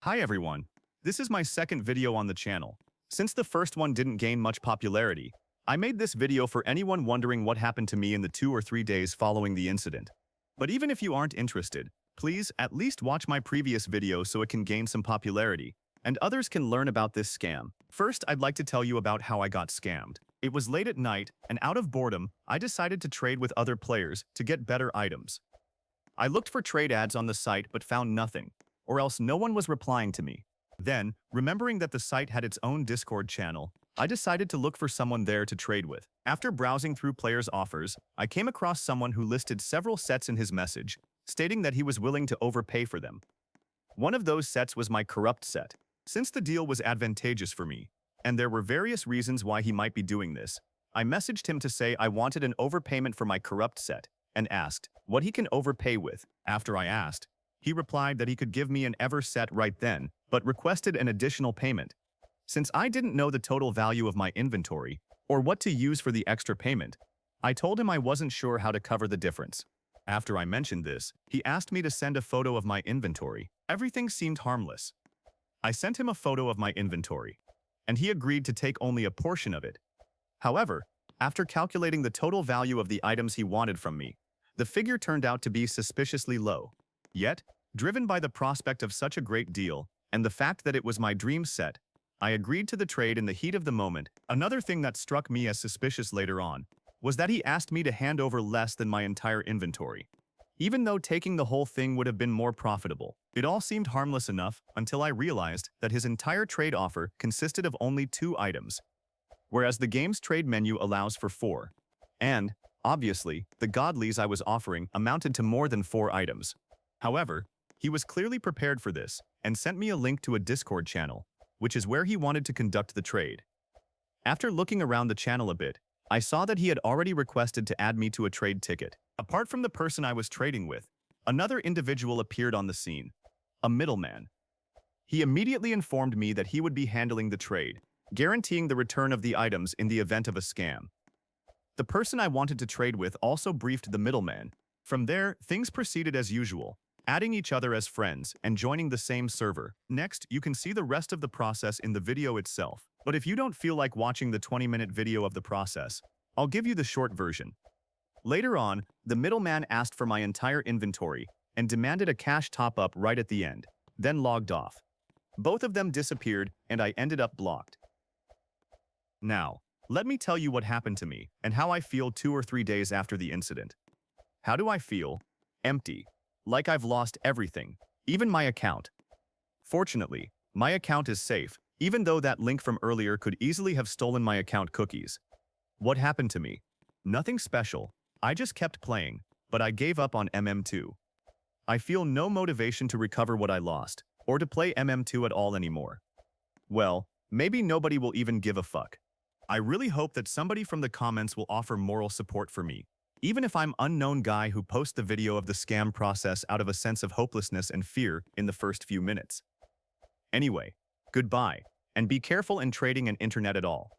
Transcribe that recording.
Hi everyone. This is my second video on the channel. Since the first one didn't gain much popularity, I made this video for anyone wondering what happened to me in the 2 or 3 days following the incident. But even if you aren't interested, please at least watch my previous video so it can gain some popularity, and others can learn about this scam. First, I'd like to tell you about how I got scammed. It was late at night, and out of boredom, I decided to trade with other players to get better items. I looked for trade ads on the site but found nothing, or else no one was replying to me. Then, remembering that the site had its own Discord channel, I decided to look for someone there to trade with. After browsing through players' offers, I came across someone who listed several sets in his message, stating that he was willing to overpay for them. One of those sets was my corrupt set. Since the deal was advantageous for me, and there were various reasons why he might be doing this, I messaged him to say I wanted an overpayment for my corrupt set, and asked what he can overpay with. After I asked, he replied that he could give me an ever set right then, but requested an additional payment. Since I didn't know the total value of my inventory, or what to use for the extra payment, I told him I wasn't sure how to cover the difference. After I mentioned this, he asked me to send a photo of my inventory. Everything seemed harmless. I sent him a photo of my inventory, and he agreed to take only a portion of it. However, after calculating the total value of the items he wanted from me, the figure turned out to be suspiciously low. Yet, driven by the prospect of such a great deal, and the fact that it was my dream set, I agreed to the trade in the heat of the moment. Another thing that struck me as suspicious later on was that he asked me to hand over less than my entire inventory. Even though taking the whole thing would have been more profitable, it all seemed harmless enough until I realized that his entire trade offer consisted of only 2 items, whereas the game's trade menu allows for 4. And, obviously, the godlies I was offering amounted to more than 4 items. However, he was clearly prepared for this and sent me a link to a Discord channel, which is where he wanted to conduct the trade. After looking around the channel a bit, I saw that he had already requested to add me to a trade ticket. Apart from the person I was trading with, another individual appeared on the scene, a middleman. He immediately informed me that he would be handling the trade, guaranteeing the return of the items in the event of a scam. The person I wanted to trade with also briefed the middleman. From there, things proceeded as usual, adding each other as friends and joining the same server. Next, you can see the rest of the process in the video itself. But if you don't feel like watching the 20-minute video of the process, I'll give you the short version. Later on, the middleman asked for my entire inventory and demanded a cash top-up right at the end, then logged off. Both of them disappeared and I ended up blocked. Now, let me tell you what happened to me and how I feel 2 or 3 days after the incident. How do I feel? Empty. Like I've lost everything, even my account. Fortunately, my account is safe, even though that link from earlier could easily have stolen my account cookies. What happened to me? Nothing special. I just kept playing, but I gave up on MM2. I feel no motivation to recover what I lost, or to play MM2 at all anymore. Well, maybe nobody will even give a fuck. I really hope that somebody from the comments will offer moral support for me, even if I'm unknown guy who posts the video of the scam process out of a sense of hopelessness and fear in the first few minutes. Anyway, goodbye, and be careful in trading and internet at all.